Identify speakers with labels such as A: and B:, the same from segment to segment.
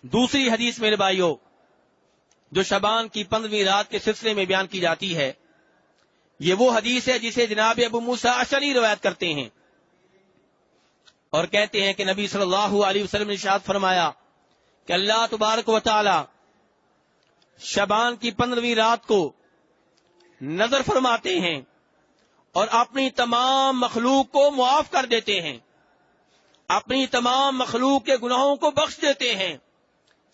A: دوسری حدیث میرے بھائیوں جو شعبان کی 15ویں رات کے سلسلے میں بیان کی جاتی ہے، یہ وہ حدیث ہے جسے جناب ابو موسیٰ اشعری روایت کرتے ہیں اور کہتے ہیں کہ نبی صلی اللہ علیہ وسلم نے ارشاد فرمایا کہ اللہ تبارک و تعالی شعبان کی 15ویں رات کو نظر فرماتے ہیں اور اپنی تمام مخلوق کو معاف کر دیتے ہیں، اپنی تمام مخلوق کے گناہوں کو بخش دیتے ہیں،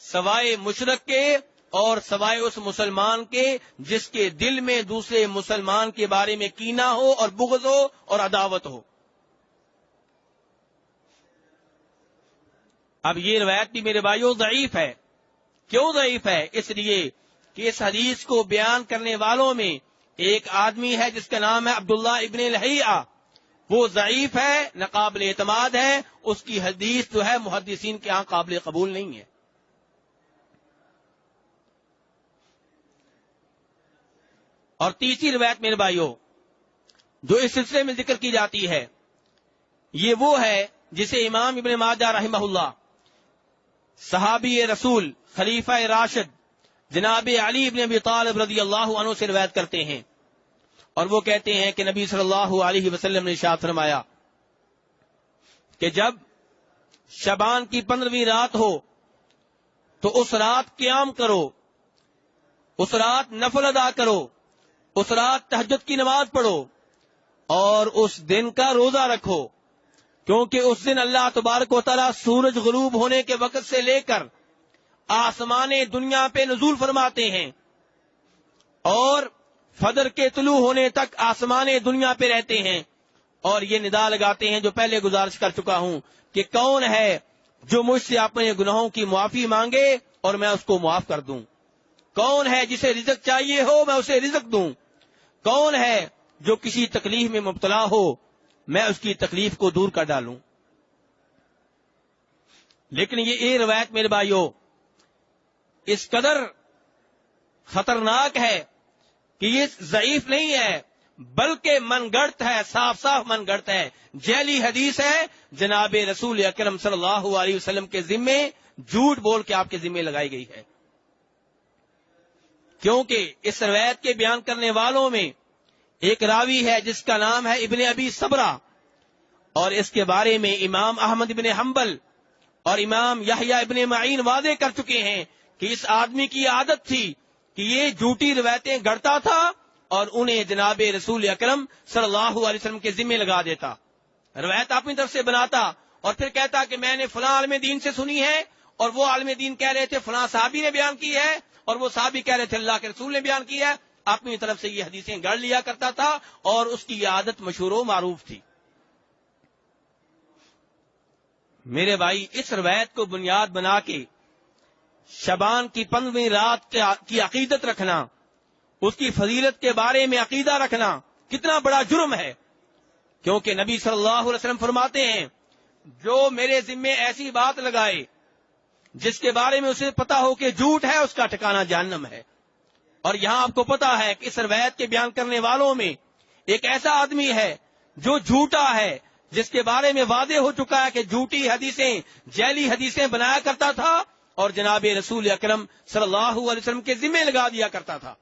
A: سوائے مشرک کے اور سوائے اس مسلمان کے جس کے دل میں دوسرے مسلمان کے بارے میں کینہ ہو اور بغض ہو اور عداوت ہو۔ اب یہ روایت بھی میرے بھائیوں ضعیف ہے۔ کیوں ضعیف ہے؟ اس لیے کہ اس حدیث کو بیان کرنے والوں میں ایک آدمی ہے جس کا نام ہے عبداللہ ابن لہیعہ، وہ ضعیف ہے، ناقابل اعتماد ہے، اس کی حدیث جو ہے محدثین کے ہاں قابل قبول نہیں ہے۔ اور تیسری روایت میرے بھائیوں جو اس سلسلے میں ذکر کی جاتی ہے یہ وہ ہے جسے امام ابن ماجہ رحمہ اللہ صحابی رسول خلیفہ راشد جناب علی ابن ابی طالب رضی اللہ عنہ سے روایت کرتے ہیں، اور وہ کہتے ہیں کہ نبی صلی اللہ علیہ وسلم نے ارشاد فرمایا کہ جب شعبان کی 15ویں رات ہو تو اس رات قیام کرو، اس رات نفل ادا کرو، اس رات تہجد کی نماز پڑھو اور اس دن کا روزہ رکھو، کیونکہ اس دن اللہ تبارک و تعالی سورج غروب ہونے کے وقت سے لے کر آسمان دنیا پہ نزول فرماتے ہیں اور فجر کے طلوع ہونے تک آسمان دنیا پہ رہتے ہیں، اور یہ ندا لگاتے ہیں جو پہلے گزارش کر چکا ہوں کہ کون ہے جو مجھ سے اپنے گناہوں کی معافی مانگے اور میں اس کو معاف کر دوں، کون ہے جسے رزق چاہیے ہو میں اسے رزق دوں، کون ہے جو کسی تکلیف میں مبتلا ہو میں اس کی تکلیف کو دور کر ڈالوں۔ لیکن یہ روایت میرے بھائیوں اس قدر خطرناک ہے کہ یہ ضعیف نہیں ہے بلکہ من گڑت ہے، صاف صاف من گڑت ہے، جعلی حدیث ہے، جناب رسول اکرم صلی اللہ علیہ وسلم کے ذمے جھوٹ بول کے آپ کے ذمے لگائی گئی ہے، کیونکہ اس روایت کے بیان کرنے والوں میں ایک راوی ہے جس کا نام ہے ابن ابی صبرہ، اور اس کے بارے میں امام احمد ابن حنبل اور امام یحییٰ ابن معین واضح کر چکے ہیں کہ اس آدمی کی عادت تھی کہ یہ جھوٹی روایتیں گڑتا تھا اور انہیں جناب رسول اکرم صلی اللہ علیہ وسلم کے ذمے لگا دیتا، روایت اپنی طرف سے بناتا اور پھر کہتا کہ میں نے فلاں عالم دین سے سنی ہے اور وہ عالم دین کہہ رہے تھے فلاں صحابی نے بیان کی ہے اور وہ صحابی کہہ رہے تھے اللہ کے رسول نے بیان کی ہے، اپنی طرف سے یہ حدیثیں گڑ لیا کرتا تھا اور اس کی عادت مشہور و معروف تھی۔ میرے بھائی اس روایت کو بنیاد بنا کے شعبان کی 15ویں رات کی عقیدت رکھنا، اس کی فضیلت کے بارے میں عقیدہ رکھنا کتنا بڑا جرم ہے، کیونکہ نبی صلی اللہ علیہ وسلم فرماتے ہیں جو میرے ذمے ایسی بات لگائے جس کے بارے میں اسے پتا ہو کہ جھوٹ ہے اس کا ٹھکانہ جہنم ہے۔ اور یہاں آپ کو پتا ہے کہ اس روایت کے بیان کرنے والوں میں ایک ایسا آدمی ہے جو جھوٹا ہے، جس کے بارے میں واضح ہو چکا ہے کہ جھوٹی حدیثیں جعلی حدیثیں بنایا کرتا تھا اور جناب رسول اکرم صلی اللہ علیہ وسلم کے ذمے لگا دیا کرتا تھا۔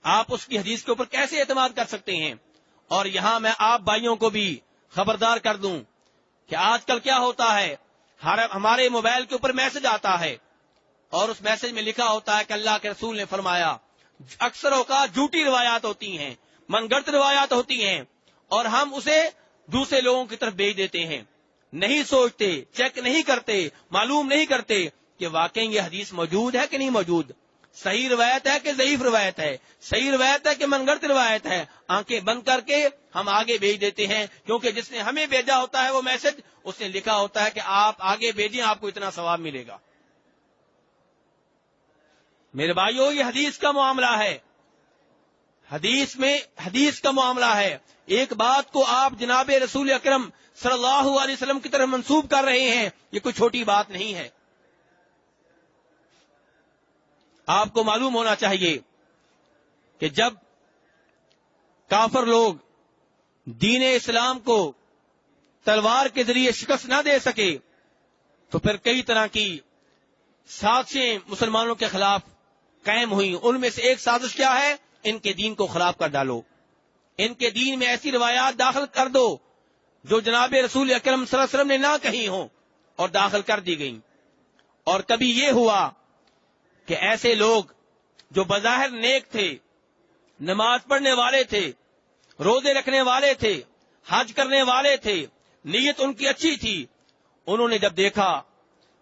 A: آپ اس کی حدیث کے اوپر کیسے اعتماد کر سکتے ہیں؟ اور یہاں میں آپ بھائیوں کو بھی خبردار کر دوں کہ آج کل کیا ہوتا ہے، ہمارے موبائل کے اوپر میسج آتا ہے اور اس میسج میں لکھا ہوتا ہے کہ اللہ کے رسول نے فرمایا، اکثر اوقات جھوٹی روایات ہوتی ہیں، من گڑت روایات ہوتی ہیں اور ہم اسے دوسرے لوگوں کی طرف بھیج دیتے ہیں، نہیں سوچتے، چیک نہیں کرتے، معلوم نہیں کرتے کہ واقعی یہ حدیث موجود ہے کہ نہیں موجود، صحیح روایت ہے کہ ضعیف روایت ہے، صحیح روایت ہے کہ من گڑت روایت ہے، آنکھیں بند کر کے ہم آگے بھیج دیتے ہیں، کیونکہ جس نے ہمیں بھیجا ہوتا ہے وہ میسج اس نے لکھا ہوتا ہے کہ آپ آگے بھیجیں آپ کو اتنا ثواب ملے گا۔ میرے بھائیو یہ حدیث کا معاملہ ہے، حدیث کا معاملہ ہے، ایک بات کو آپ جناب رسول اکرم صلی اللہ علیہ وسلم کی طرف منسوب کر رہے ہیں، یہ کوئی چھوٹی بات نہیں ہے۔ آپ کو معلوم ہونا چاہیے کہ جب کافر لوگ دین اسلام کو تلوار کے ذریعے شکست نہ دے سکے تو پھر کئی طرح کی سازشیں مسلمانوں کے خلاف قائم ہوئی. ان میں سے ایک سازش کیا ہے؟ ان کے دین کو خراب کر ڈالو, ان کے دین میں ایسی روایات داخل کر دو جو جناب رسول اکرم صلی اللہ علیہ وسلم نے نہ کہی ہوں, اور داخل کر دی گئیں. اور کبھی یہ ہوا کہ ایسے لوگ جو بظاہر نیک تھے, نماز پڑھنے والے تھے, روزے رکھنے والے تھے, حج کرنے والے تھے, نیت ان کی اچھی تھی, انہوں نے جب دیکھا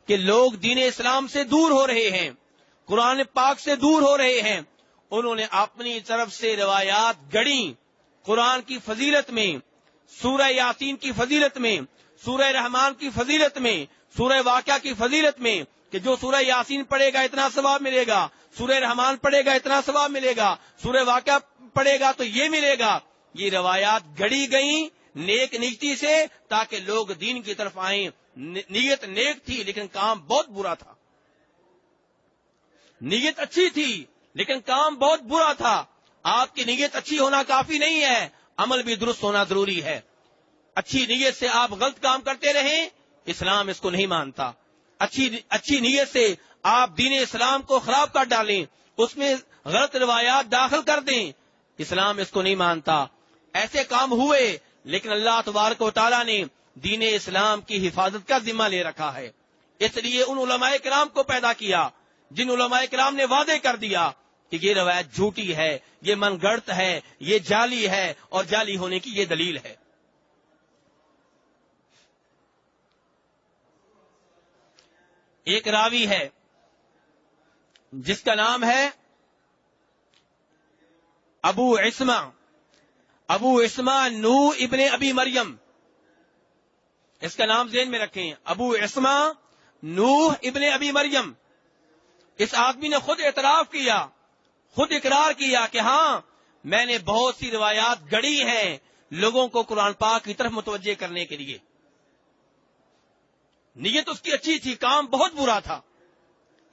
A: کہ لوگ دین اسلام سے دور ہو رہے ہیں, قرآن پاک سے دور ہو رہے ہیں, انہوں نے اپنی طرف سے روایات گڑیں. قرآن کی فضیلت میں, سورہ یاسین کی فضیلت میں, سورہ رحمان کی فضیلت میں, سورہ واقعہ کی فضیلت میں, کہ جو سورہ یاسین پڑھے گا اتنا ثواب ملے گا, سورہ رحمان پڑھے گا اتنا ثواب ملے گا, سورہ واقعہ پڑھے گا تو یہ ملے گا. یہ روایات گڑی گئیں نیک نیتی سے تاکہ لوگ دین کی طرف آئیں. نیت نیک تھی لیکن کام بہت برا تھا. نیت اچھی تھی لیکن کام بہت برا تھا. آپ کی نیت اچھی ہونا کافی نہیں ہے, عمل بھی درست ہونا ضروری ہے. اچھی نیت سے آپ غلط کام کرتے رہیں, اسلام اس کو نہیں مانتا. اچھی نیت سے آپ دین اسلام کو خراب کر ڈالیں, اس میں غلط روایات داخل کر دیں, اسلام اس کو نہیں مانتا. ایسے کام ہوئے لیکن اللہ تبارک و تعالیٰ نے دین اسلام کی حفاظت کا ذمہ لے رکھا ہے. اس لیے ان علماء کرام کو پیدا کیا جن علماء کرام نے وعدے کر دیا کہ یہ روایت جھوٹی ہے, یہ من گڑت ہے, یہ جعلی ہے, اور جعلی ہونے کی یہ دلیل ہے. ایک راوی ہے جس کا نام ہے ابو عصمہ نوح ابن ابی مریم. اس کا نام ذہن میں رکھیں, ابو عصمہ نوح ابن ابی مریم. اس آدمی نے خود اعتراف کیا, خود اقرار کیا کہ ہاں میں نے بہت سی روایات گڑی ہیں لوگوں کو قرآن پاک کی طرف متوجہ کرنے کے لیے. نیت اس کی اچھی تھی, کام بہت برا تھا.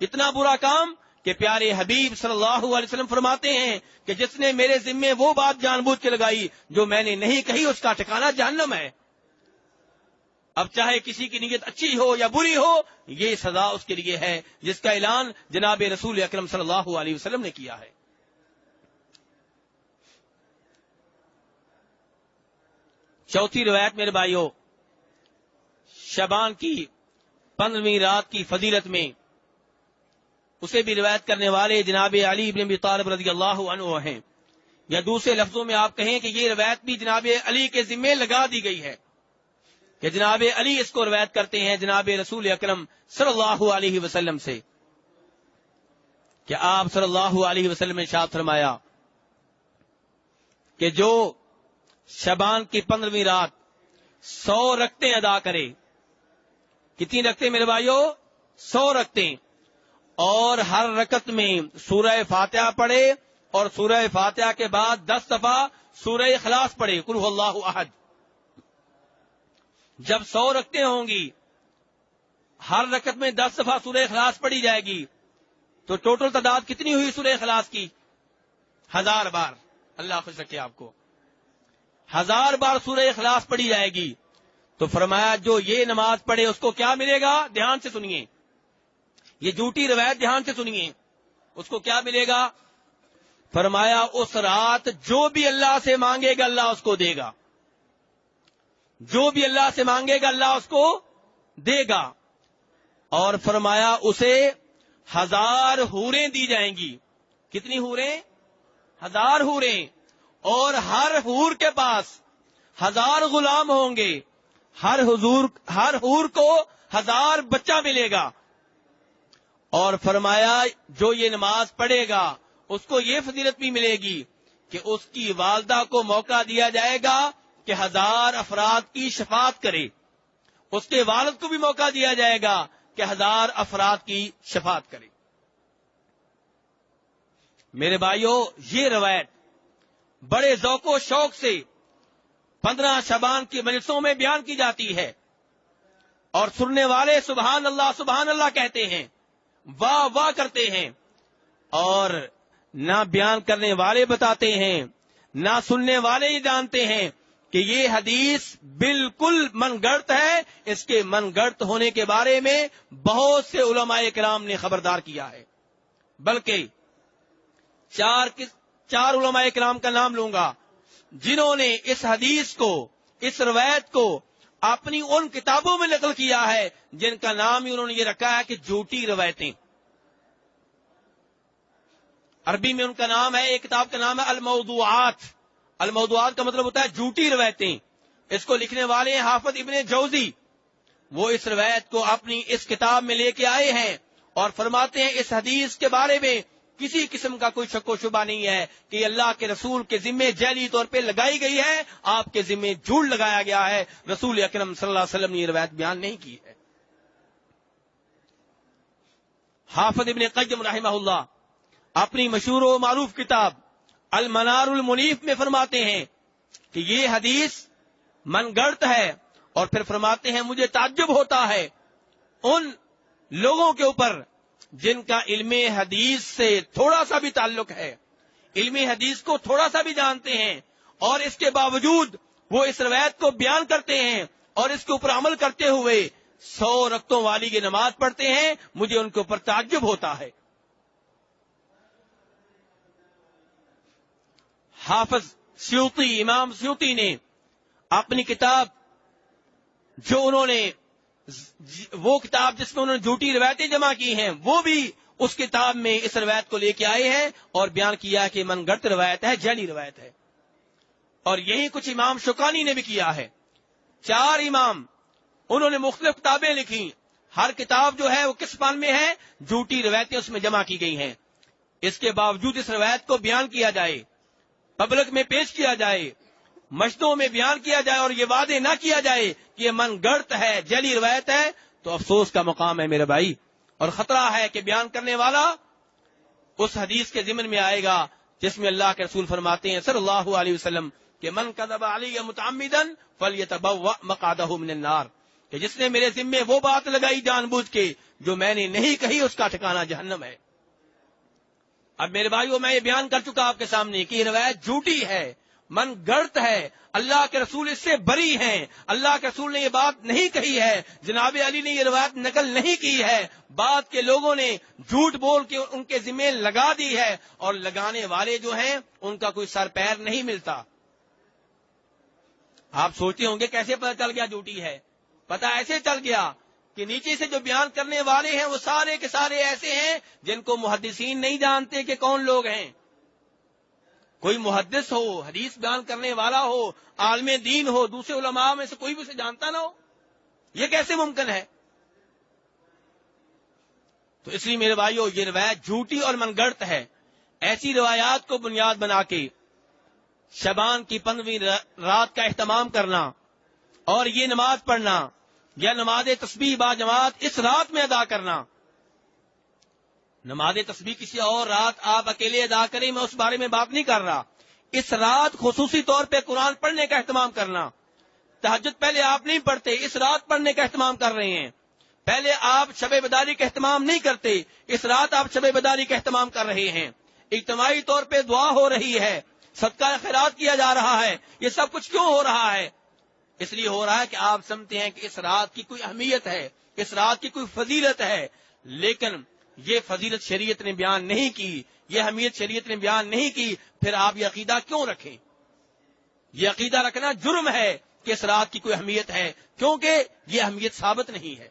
A: اتنا برا کام کہ پیارے حبیب صلی اللہ علیہ وسلم فرماتے ہیں کہ جس نے میرے ذمے وہ بات جان بوجھ کے لگائی جو میں نے نہیں کہی, اس کا ٹھکانہ جہنم ہے. اب چاہے کسی کی نیت اچھی ہو یا بری ہو, یہ سزا اس کے لیے ہے جس کا اعلان جناب رسول اکرم صلی اللہ علیہ وسلم نے کیا ہے. چوتھی روایت میرے بھائیو, شعبان کی 15ویں رات کی فضیلت میں اسے بھی روایت کرنے والے جناب علی بن ابی طالب رضی اللہ عنہ ہیں, یا دوسرے لفظوں میں آپ کہیں کہ یہ روایت بھی جناب علی کے ذمے لگا دی گئی ہے کہ جناب علی اس کو روایت کرتے ہیں جناب رسول اکرم صلی اللہ علیہ وسلم سے کہ آپ صلی اللہ علیہ وسلم نے ارشاد فرمایا کہ جو شعبان کی 15ویں رات 100 رکعتیں ادا کرے. کتنی رکعتیں میرے بھائیو؟ 100 رکعتیں. اور ہر رکعت میں سورہ فاتحہ پڑھے, اور سورہ فاتحہ کے بعد 10 دفعہ سورہ اخلاص پڑھے, قل هو اللہ احد. جب 100 رکعتیں ہوں گی, ہر رکعت میں 10 دفعہ سورہ اخلاص پڑھی جائے گی, تو ٹوٹل تعداد کتنی ہوئی سورہ اخلاص کی؟ 1000 بار. اللہ خوش رکھے آپ کو. 1000 بار سورہ اخلاص پڑھی جائے گی. تو فرمایا جو یہ نماز پڑھے اس کو کیا ملے گا؟ دھیان سے سنیے, یہ جھوٹی روایت دھیان سے سنیے, اس کو کیا ملے گا؟ فرمایا اس رات جو بھی اللہ سے مانگے گا اللہ اس کو دے گا, جو بھی اللہ سے مانگے گا اللہ اس کو دے گا. اور فرمایا اسے 1000 حوریں دی جائیں گی. کتنی حوریں؟ 1000 حوریں. اور ہر حور کے پاس 1000 غلام ہوں گے. ہر حور کو 1000 بچہ ملے گا. اور فرمایا جو یہ نماز پڑھے گا اس کو یہ فضیلت بھی ملے گی کہ اس کی والدہ کو موقع دیا جائے گا کہ 1000 افراد کی شفاعت کرے. اس کے والد کو بھی موقع دیا جائے گا کہ 1000 افراد کی شفاعت کرے. میرے بھائیو, یہ روایت بڑے ذوق و شوق سے 15 شعبان کی مجلسوں میں بیان کی جاتی ہے, اور سننے والے سبحان اللہ کہتے ہیں, واہ واہ کرتے ہیں. اور نہ بیان کرنے والے بتاتے ہیں, نہ سننے والے ہی جانتے ہیں کہ یہ حدیث بالکل من گڑت ہے. اس کے من گڑت ہونے کے بارے میں بہت سے علماء کرام نے خبردار کیا ہے. بلکہ چار علماء کرام کا نام لوں گا جنہوں نے اس حدیث کو، اس روایت کو اپنی ان کتابوں میں نقل کیا ہے جن کا نام ہی انہوں نے یہ رکھا ہے کہ جھوٹی روایتیں. عربی میں ان کا نام ہے، ایک کتاب کا نام ہے الموضوعات. الموضوعات کا مطلب ہوتا ہے جھوٹی روایتیں. اس کو لکھنے والے ہیں حافظ ابن جوزی. وہ اس روایت کو اپنی اس کتاب میں لے کے آئے ہیں اور فرماتے ہیں اس حدیث کے بارے میں کسی قسم کا کوئی شک و شبہ نہیں ہے کہ یہ اللہ کے رسول کے ذمے جعلی طور پہ لگائی گئی ہے، آپ کے ذمے جھوٹ لگایا گیا ہے. رسول اکرم صلی اللہ علیہ وسلم نے یہ روایت بیان نہیں کی ہے. حافظ ابن قیم رحمہ اللہ اپنی مشہور و معروف کتاب المنار المنیف میں فرماتے ہیں کہ یہ حدیث من گڑت ہے، اور پھر فرماتے ہیں مجھے تعجب ہوتا ہے ان لوگوں کے اوپر جن کا علم حدیث سے تھوڑا سا بھی تعلق ہے، علم حدیث کو تھوڑا سا بھی جانتے ہیں، اور اس کے باوجود وہ اس روایت کو بیان کرتے ہیں اور اس کے اوپر عمل کرتے ہوئے 100 رکعتوں والی کی نماز پڑھتے ہیں. مجھے ان کے اوپر تعجب ہوتا ہے. حافظ سیوطی، امام سیوطی نے اپنی کتاب جو انہوں نے وہ کتاب جس میں انہوں نے جھوٹی روایتیں جمع کی ہیں، وہ بھی اس کتاب میں اس روایت کو لے کے آئے ہیں اور بیان کیا کہ من گڑت روایت ہے، جعلی روایت ہے. اور یہی کچھ امام شوکانی نے بھی کیا ہے. 4 امام انہوں نے مختلف کتابیں لکھی. ہر کتاب جو ہے وہ کس فن میں ہے؟ جھوٹی روایتیں اس میں جمع کی گئی ہیں. اس کے باوجود اس روایت کو بیان کیا جائے، پبلک میں پیش کیا جائے، مشتوں میں بیان کیا جائے اور یہ وعدے نہ کیا جائے کہ یہ من گڑت ہے، جعلی روایت ہے، تو افسوس کا مقام ہے میرے بھائی. اور خطرہ ہے کہ بیان کرنے والا اس حدیث کے ضمن میں آئے گا جس میں اللہ کے رسول فرماتے ہیں صلی اللہ علیہ وسلم کہ من کذب علی متعمدا فلیتبوأ مقعدہ من النار، کہ جس نے میرے ذمے وہ بات لگائی جان بوجھ کے جو میں نے نہیں کہی، اس کا ٹھکانہ جہنم ہے. اب میرے بھائیو، میں یہ بیان کر چکا آپ کے سامنے کہ یہ روایت جھوٹی ہے، من گڑت ہے، اللہ کے رسول اس سے بری ہیں، اللہ کے رسول نے یہ بات نہیں کہی ہے، جناب علی نے یہ روایت نقل نہیں کی ہے، بعد کے لوگوں نے جھوٹ بول کے ان کے ذمہ لگا دی ہے، اور لگانے والے جو ہیں ان کا کوئی سر پیر نہیں ملتا. آپ سوچتے ہوں گے کیسے پتہ چل گیا جھوٹی ہے؟ پتہ ایسے چل گیا کہ نیچے سے جو بیان کرنے والے ہیں وہ سارے کے سارے ایسے ہیں جن کو محدثین نہیں جانتے کہ کون لوگ ہیں. کوئی محدث ہو، حدیث بیان کرنے والا ہو، عالم دین ہو، دوسرے علماء میں سے کوئی بھی اسے جانتا نہ ہو، یہ کیسے ممکن ہے؟ تو اس لیے میرے بھائیو، یہ روایت جھوٹی اور من گڑت ہے. ایسی روایات کو بنیاد بنا کے شعبان کی 15ویں رات کا اہتمام کرنا اور یہ نماز پڑھنا یا نماز تسبیح با جماعت اس رات میں ادا کرنا. نماز تسبیح کسی اور رات آپ اکیلے ادا کریں، میں اس بارے میں بات نہیں کر رہا. اس رات خصوصی طور پہ قرآن پڑھنے کا اہتمام کرنا. تہجد پہلے آپ نہیں پڑھتے، اس رات پڑھنے کا اہتمام کر رہے ہیں. پہلے آپ شب بداری کا اہتمام نہیں کرتے، اس رات آپ شب بداری کا اہتمام کر رہے ہیں. اجتماعی طور پہ دعا ہو رہی ہے، صدقہ خیرات کیا جا رہا ہے. یہ سب کچھ کیوں ہو رہا ہے؟ اس لیے ہو رہا ہے کہ آپ سمجھتے ہیں کہ اس رات کی کوئی اہمیت ہے، اس رات کی کوئی فضیلت ہے، لیکن یہ فضیلت شریعت نے بیان نہیں کی، یہ اہمیت شریعت نے بیان نہیں کی. پھر آپ یہ عقیدہ کیوں رکھیں؟ یہ عقیدہ رکھنا جرم ہے کہ اس رات کی کوئی اہمیت ہے، کیونکہ یہ اہمیت ثابت نہیں ہے.